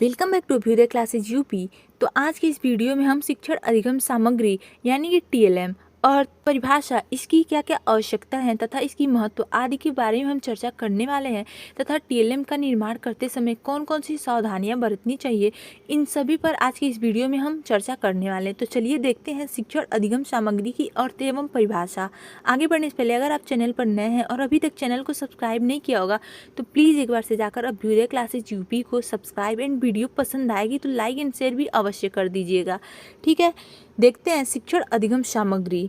Welcome back to Abhyudaya classes UP. तो आज की इस वीडियो में हम शिक्षण अधिगम सामग्री यानी कि टीएलएम और परिभाषा, इसकी क्या क्या आवश्यकता है तथा इसकी महत्व आदि के बारे में हम चर्चा करने वाले हैं तथा टीएलएम का निर्माण करते समय कौन कौन सी सावधानियां बरतनी चाहिए, इन सभी पर आज की इस वीडियो में हम चर्चा करने वाले हैं। तो चलिए देखते हैं शिक्षण अधिगम सामग्री की अर्थ एवं परिभाषा। आगे बढ़ने से पहले अगर आप चैनल पर नए हैं और अभी तक चैनल को सब्सक्राइब नहीं किया होगा तो प्लीज़ एक बार से जाकर अभ्युदय क्लासेज यूपी को सब्सक्राइब एंड वीडियो पसंद आएगी तो लाइक एंड शेयर भी अवश्य कर दीजिएगा। ठीक है, देखते हैं शिक्षण अधिगम सामग्री।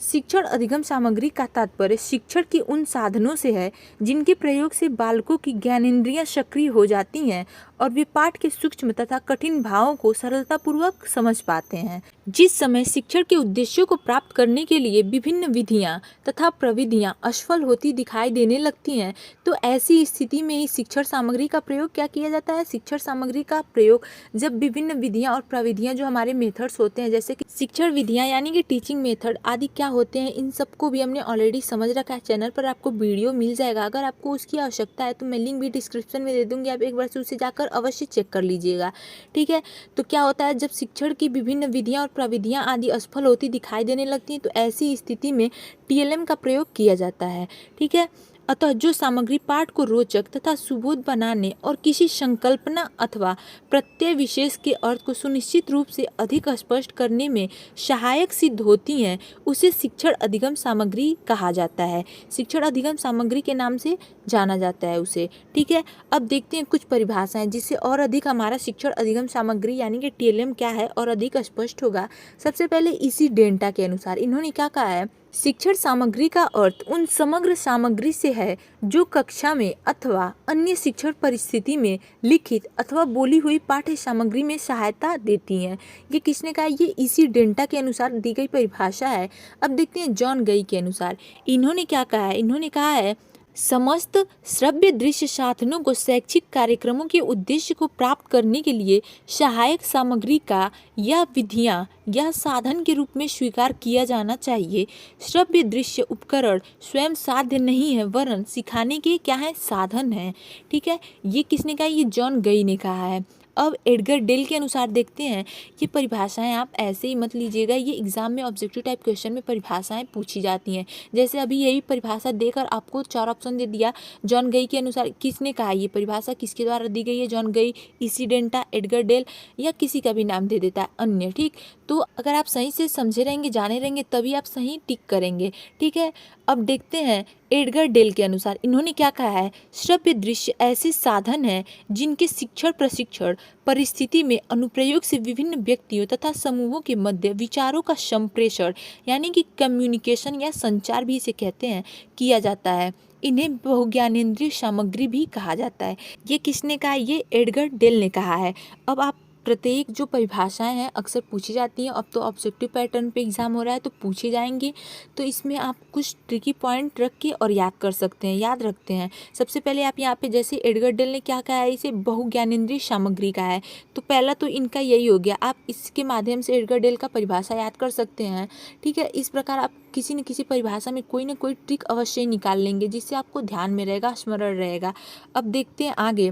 शिक्षण अधिगम सामग्री का तात्पर्य शिक्षण के उन साधनों से है जिनके प्रयोग से बालकों की ज्ञानेंद्रियां सक्रिय हो जाती हैं और वे पाठ के सूक्ष्म तथा कठिन भावों को सरलतापूर्वक समझ पाते हैं। जिस समय शिक्षण के उद्देश्यों को प्राप्त करने के लिए विभिन्न विधियां तथा प्रविधियां असफल होती दिखाई देने लगती हैं, तो ऐसी स्थिति में ही शिक्षण सामग्री का प्रयोग क्या किया जाता है। शिक्षण सामग्री का प्रयोग जब विभिन्न विधियां और प्रविधियां, जो हमारे मेथड्स होते हैं, जैसे कि शिक्षण विधियां यानी कि टीचिंग मेथड आदि क्या होते हैं, इन सबको भी हमने ऑलरेडी समझ रखा है। चैनल पर आपको वीडियो मिल जाएगा, अगर आपको उसकी आवश्यकता है तो मैं लिंक भी डिस्क्रिप्शन में दे दूंगी, आप एक बार से उसे जाकर अवश्य चेक कर लीजिएगा। ठीक है, तो क्या होता है, जब शिक्षण की विभिन्न विधियां और प्रविधियां आदि असफल होती दिखाई देने लगती हैं तो ऐसी स्थिति में टीएलएम का प्रयोग किया जाता है। ठीक है, अतः जो सामग्री पाठ को रोचक तथा सुबोध बनाने और किसी संकल्पना अथवा प्रत्यय विशेष के अर्थ को सुनिश्चित रूप से अधिक स्पष्ट करने में सहायक सिद्ध होती हैं, उसे शिक्षण अधिगम सामग्री कहा जाता है। शिक्षण अधिगम सामग्री के नाम से जाना जाता है उसे। ठीक है, अब देखते हैं कुछ परिभाषाएं जिससे और अधिक हमारा शिक्षण अधिगम सामग्री यानी कि टीएलएम क्या है और अधिक स्पष्ट होगा। सबसे पहले इसी डेंटा के अनुसार इन्होंने क्या कहा है, शिक्षण सामग्री का अर्थ उन समग्र सामग्री से है जो कक्षा में अथवा अन्य शिक्षण परिस्थिति में लिखित अथवा बोली हुई पाठ्य सामग्री में सहायता देती हैं। ये किसने कहा, ये इसी डेंटा के अनुसार दी गई परिभाषा है। अब देखते हैं जॉन गई के अनुसार इन्होंने क्या कहा है। इन्होंने कहा है, समस्त श्रव्य दृश्य साधनों को शैक्षिक कार्यक्रमों के उद्देश्य को प्राप्त करने के लिए सहायक सामग्री का या विधियां या साधन के रूप में स्वीकार किया जाना चाहिए। श्रव्य दृश्य उपकरण स्वयं साध्य नहीं है वरन सिखाने के क्या है, साधन है। ठीक है, ये किसने कहा, ये जॉन गई ने कहा है। अब एडगर डेल के अनुसार देखते हैं, ये परिभाषाएं आप ऐसे ही मत लीजिएगा, ये एग्जाम में ऑब्जेक्टिव टाइप क्वेश्चन में परिभाषाएं पूछी जाती हैं। जैसे अभी यही परिभाषा देकर आपको 4 ऑप्शन दे दिया। जॉन गई के अनुसार किसने कहा, ये परिभाषा किसके द्वारा दी गई है, जॉन गई, इसी डेंटा, एडगर डेल या किसी का भी नाम दे देता है अन्य। ठीक, तो अगर आप सही से समझे रहेंगे, जाने रहेंगे, तभी आप सही टिक करेंगे। ठीक है, अब देखते हैं एडगर डेल के अनुसार इन्होंने क्या कहा है, श्रव्य दृश्य ऐसे साधन हैं जिनके शिक्षण प्रशिक्षण परिस्थिति में अनुप्रयोग से विभिन्न व्यक्तियों तथा समूहों के मध्य विचारों का संप्रेषण यानी कि कम्युनिकेशन या संचार भी इसे कहते हैं, किया जाता है। इन्हें बहुज्ञानेंद्रिय सामग्री भी कहा जाता है। ये किसने कहा, ये एडगर डेल ने कहा है। अब आप प्रत्येक जो परिभाषाएं हैं अक्सर पूछी जाती हैं, अब तो ऑब्जेक्टिव पैटर्न पे एग्जाम हो रहा है तो पूछे जाएंगे, तो इसमें आप कुछ ट्रिकी पॉइंट रख के और याद कर सकते हैं, याद रखते हैं। सबसे पहले आप यहाँ पे जैसे एडगर डेल ने क्या कहा है, इसे बहुज्ञानेंद्रिय सामग्री का है, तो पहला तो इनका यही हो गया। आप इसके माध्यम से एडगर डेल का परिभाषा याद कर सकते हैं। ठीक है, इस प्रकार आप किसी न किसी परिभाषा में कोई ना कोई ट्रिक अवश्य ही निकाल लेंगे जिससे आपको ध्यान में रहेगा, स्मरण रहेगा। अब देखते हैं आगे,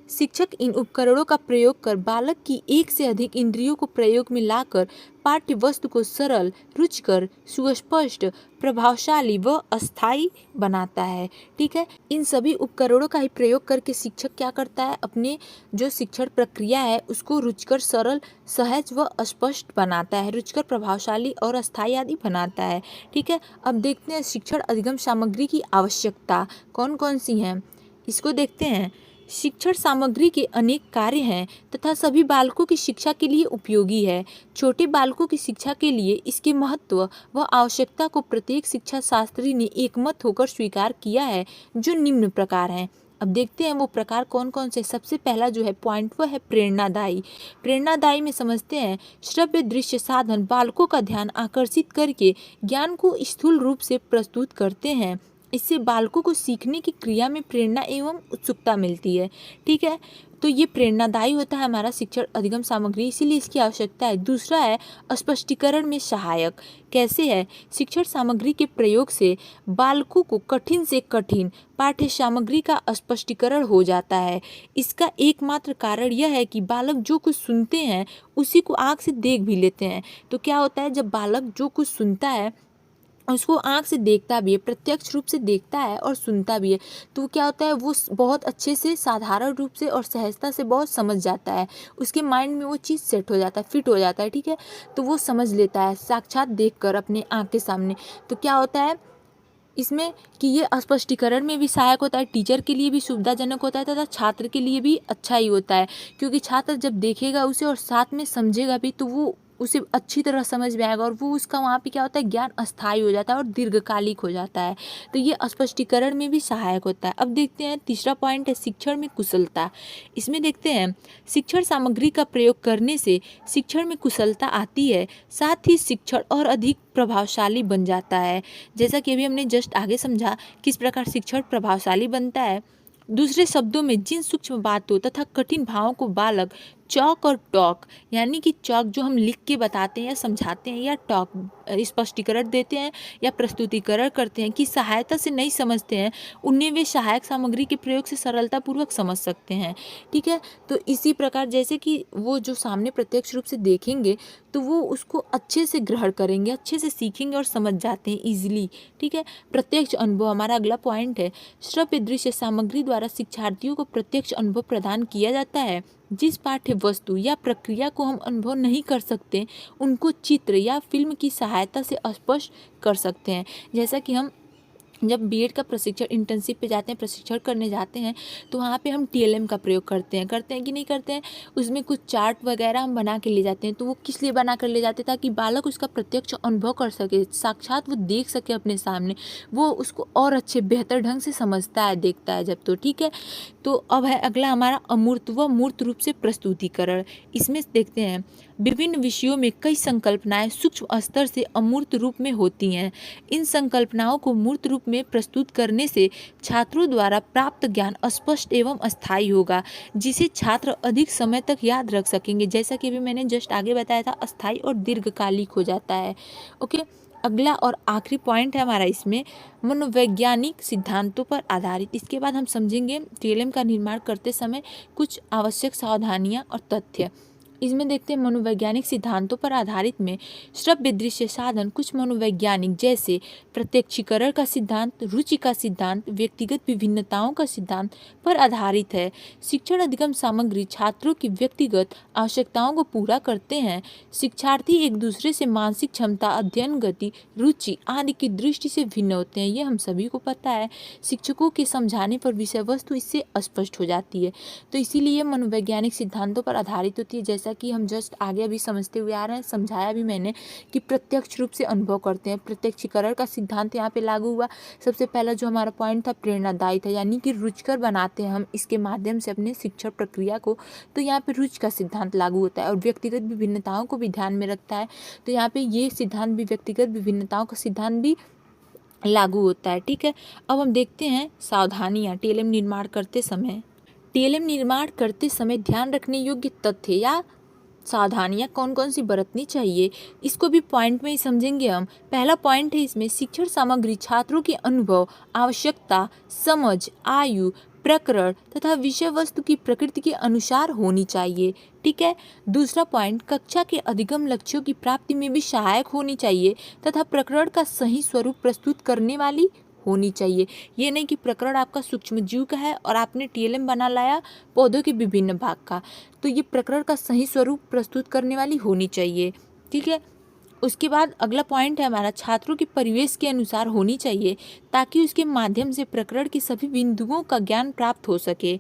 शिक्षक इन उपकरणों का प्रयोग कर बालक की एक से अधिक इंद्रियों को प्रयोग में लाकर पाठ्य वस्तु को सरल, रुचिकर, सुस्पष्ट, प्रभावशाली व अस्थायी बनाता है। ठीक है, इन सभी उपकरणों का ही प्रयोग करके शिक्षक क्या करता है, अपने जो शिक्षण प्रक्रिया है उसको रुचिकर, सरल, सहज व स्पष्ट बनाता है, रुचिकर, प्रभावशाली और अस्थायी आदि बनाता है। ठीक है, अब देखते हैं शिक्षण अधिगम सामग्री की आवश्यकता कौन कौन सी हैं, इसको देखते हैं। शिक्षण सामग्री के अनेक कार्य हैं तथा सभी बालकों की शिक्षा के लिए उपयोगी है। छोटे बालकों की शिक्षा के लिए इसके महत्व व आवश्यकता को प्रत्येक शिक्षा शास्त्री ने एकमत होकर स्वीकार किया है, जो निम्न प्रकार हैं। अब देखते हैं वो प्रकार कौन कौन से। सबसे पहला जो है पॉइंट वो है प्रेरणादायी। प्रेरणादायी में समझते हैं, श्रव्य दृश्य साधन बालकों का ध्यान आकर्षित करके ज्ञान को स्थूल रूप से प्रस्तुत करते हैं। इससे बालकों को सीखने की क्रिया में प्रेरणा एवं उत्सुकता मिलती है। ठीक है, तो ये प्रेरणादायी होता है हमारा शिक्षण अधिगम सामग्री, इसीलिए इसकी आवश्यकता है। दूसरा है स्पष्टीकरण में सहायक। कैसे है? शिक्षण सामग्री के प्रयोग से बालकों को कठिन से कठिन पाठ्य सामग्री का स्पष्टीकरण हो जाता है। इसका एकमात्र कारण यह है कि बालक जो कुछ सुनते हैं उसी को आँख से देख भी लेते हैं। तो क्या होता है, जब बालक जो कुछ सुनता है उसको आँख से देखता भी है, प्रत्यक्ष रूप से देखता है और सुनता भी है, तो क्या होता है, वो बहुत अच्छे से साधारण रूप से और सहजता से बहुत समझ जाता है। उसके माइंड में वो चीज़ सेट हो जाता है, फिट हो जाता है, ठीक है। तो वो समझ लेता है साक्षात देखकर अपने आँख के सामने। तो क्या होता है इसमें कि ये स्पष्टीकरण में भी सहायक होता है, टीचर के लिए भी सुविधाजनक होता है तथा छात्र के लिए भी अच्छा ही होता है, क्योंकि छात्र जब देखेगा उसे और साथ में समझेगा भी तो वो उसे अच्छी तरह समझ में आएगा और वो उसका वहाँ पे क्या होता है, ज्ञान अस्थायी हो जाता है और दीर्घकालिक हो जाता है। तो ये स्पष्टीकरण में भी सहायक होता है। अब देखते हैं तीसरा पॉइंट है शिक्षण में कुशलता। इसमें देखते हैं शिक्षण सामग्री का प्रयोग करने से शिक्षण में कुशलता आती है, साथ ही शिक्षण और अधिक प्रभावशाली बन जाता है। जैसा कि अभी हमने जस्ट आगे समझा किस प्रकार शिक्षण प्रभावशाली बनता है। दूसरे शब्दों में जिन सूक्ष्म बातों तथा कठिन भावों को बालक चौक और टॉक, यानी कि चौक जो हम लिख के बताते हैं या समझाते हैं, या टॉक स्पष्टीकरण देते हैं या प्रस्तुतिकरण करते हैं, कि सहायता से नहीं समझते हैं, उन्हें वे सहायक सामग्री के प्रयोग से सरलतापूर्वक समझ सकते हैं। ठीक है, तो इसी प्रकार जैसे कि वो जो सामने प्रत्यक्ष रूप से देखेंगे तो वो उसको अच्छे से ग्रहण करेंगे, अच्छे से सीखेंगे और समझ जाते हैं ईजिली। ठीक है, प्रत्यक्ष अनुभव हमारा अगला पॉइंट है। श्रव्य दृश्य सामग्री द्वारा शिक्षार्थियों को प्रत्यक्ष अनुभव प्रदान किया जाता है। जिस पाठ्य वस्तु या प्रक्रिया को हम अनुभव नहीं कर सकते उनको चित्र या फिल्म की सहायता से स्पष्ट कर सकते हैं। जैसा कि हम जब बीएड का प्रशिक्षण इंटर्नशिप पे जाते हैं, प्रशिक्षण करने जाते हैं, तो वहाँ पे हम टीएलएम का प्रयोग करते हैं कि नहीं करते हैं। उसमें कुछ चार्ट वगैरह हम बना के ले जाते हैं। तो वो किस लिए बना कर ले जाते हैं? ताकि बालक उसका प्रत्यक्ष अनुभव कर सके, साक्षात वो देख सके अपने सामने, वो उसको और अच्छे बेहतर ढंग से समझता है, देखता है जब। तो ठीक है, तो अब है अगला हमारा अमूर्त व मूर्त रूप से प्रस्तुतिकरण। इसमें देखते हैं विभिन्न विषयों में कई संकल्पनाएं सूक्ष्म स्तर से अमूर्त रूप में होती हैं। इन संकल्पनाओं को मूर्त रूप में प्रस्तुत करने से छात्रों द्वारा प्राप्त ज्ञान स्पष्ट एवं अस्थायी होगा, जिसे छात्र अधिक समय तक याद रख सकेंगे। जैसा कि अभी मैंने जस्ट आगे बताया था, अस्थायी और दीर्घकालिक हो जाता है। ओके, अगला और आखिरी पॉइंट है हमारा इसमें मनोवैज्ञानिक सिद्धांतों पर आधारित। इसके बाद हम समझेंगे टीएलएम का निर्माण करते समय कुछ आवश्यक सावधानियां और तथ्य। इसमें देखते हैं मनोवैज्ञानिक सिद्धांतों पर आधारित में श्रव्य दृश्य साधन कुछ मनोवैज्ञानिक जैसे प्रत्यक्षीकरण का सिद्धांत, रुचि का सिद्धांत, व्यक्तिगत विभिन्नताओं का सिद्धांत पर आधारित है। शिक्षण अधिगम सामग्री छात्रों की व्यक्तिगत आवश्यकताओं को पूरा करते हैं। शिक्षार्थी एक दूसरे से मानसिक क्षमता, अध्ययन गति, रुचि आदि की दृष्टि से भिन्न होते हैं, ये हम सभी को पता है। शिक्षकों के समझाने पर विषय वस्तु इससे स्पष्ट हो जाती है। तो इसीलिए मनोवैज्ञानिक सिद्धांतों पर आधारित होती है। जैसा कि हम जस्ट आगे अभी समझते हुए आ रहे हैं, समझाया भी मैंने कि प्रत्यक्ष रूप से अनुभव करते हैं। प्रत्यक्षीकरण का सिद्धांत यहाँ पे लागू हुआ। सबसे पहला जो हमारा पॉइंट था प्रेरणादायी था, यानी कि रुचिकर बनाते हैं हम इसके माध्यम से अपने शिक्षण प्रक्रिया को। तो यहाँ पे रुचि का सिद्धांत लागू होता है और व्यक्तिगत विभिन्नताओं को भी ध्यान में रखता है। तो यहाँ पे ये सिद्धांत भी, व्यक्तिगत विभिन्नताओं का सिद्धांत भी लागू होता है। ठीक है, अब हम देखते हैं सावधानियाँ टीएलएम निर्माण करते समय। टीएलएम निर्माण करते समय ध्यान रखने योग्य तथ्य या सावधानियाँ कौन कौन सी बरतनी चाहिए, इसको भी पॉइंट में ही समझेंगे हम। पहला पॉइंट है इसमें शिक्षण सामग्री छात्रों के अनुभव, आवश्यकता, समझ, आयु, प्रकरण तथा विषय वस्तु की प्रकृति के अनुसार होनी चाहिए। ठीक है, दूसरा पॉइंट कक्षा के अधिगम लक्ष्यों की प्राप्ति में भी सहायक होनी चाहिए तथा प्रकरण का सही स्वरूप प्रस्तुत करने वाली होनी चाहिए। ये नहीं कि प्रकरण आपका सूक्ष्म जीव का है और आपने टीएलएम बना लाया पौधों के विभिन्न भाग का, तो ये प्रकरण का सही स्वरूप प्रस्तुत करने वाली होनी चाहिए। ठीक है, उसके बाद अगला पॉइंट है हमारा छात्रों के परिवेश के अनुसार होनी चाहिए, ताकि उसके माध्यम से प्रकरण के सभी बिंदुओं का ज्ञान प्राप्त हो सके।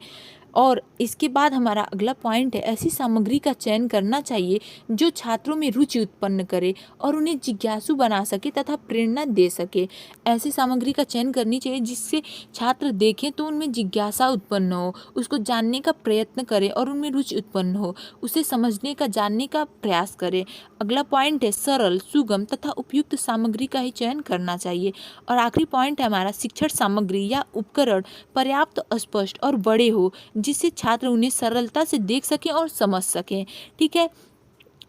और इसके बाद हमारा अगला पॉइंट है ऐसी सामग्री का चयन करना चाहिए जो छात्रों में रुचि उत्पन्न करे और उन्हें जिज्ञासु बना सके तथा प्रेरणा दे सके। ऐसी सामग्री का चयन करनी चाहिए जिससे छात्र देखें तो उनमें जिज्ञासा उत्पन्न हो, उसको जानने का प्रयत्न करें और उनमें रुचि उत्पन्न हो, उसे समझने का, जानने का प्रयास करें। अगला पॉइंट है सरल, सुगम तथा उपयुक्त सामग्री का ही चयन करना चाहिए। और आखिरी पॉइंट है हमारा शिक्षण सामग्री या उपकरण पर्याप्त, स्पष्ट और बड़े हो जिससे छात्र उन्हें सरलता से देख सकें और समझ सकें। ठीक है,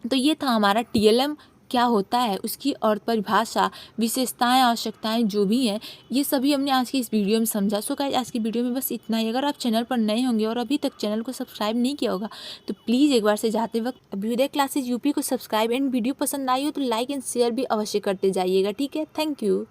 तो ये था हमारा TLM क्या होता है, उसकी और परिभाषा, विशेषताएं, आवश्यकताएं जो भी हैं, ये सभी हमने आज की इस वीडियो में समझा। सो गाइस, आज की वीडियो में बस इतना ही। अगर आप चैनल पर नए होंगे और अभी तक चैनल को सब्सक्राइब नहीं किया होगा तो प्लीज़ एक बार से जाते वक्त अभ्युदय क्लासेज यूपी को सब्सक्राइब, एंड वीडियो पसंद आई हो तो लाइक एंड शेयर भी अवश्य करते जाइएगा। ठीक है, थैंक यू।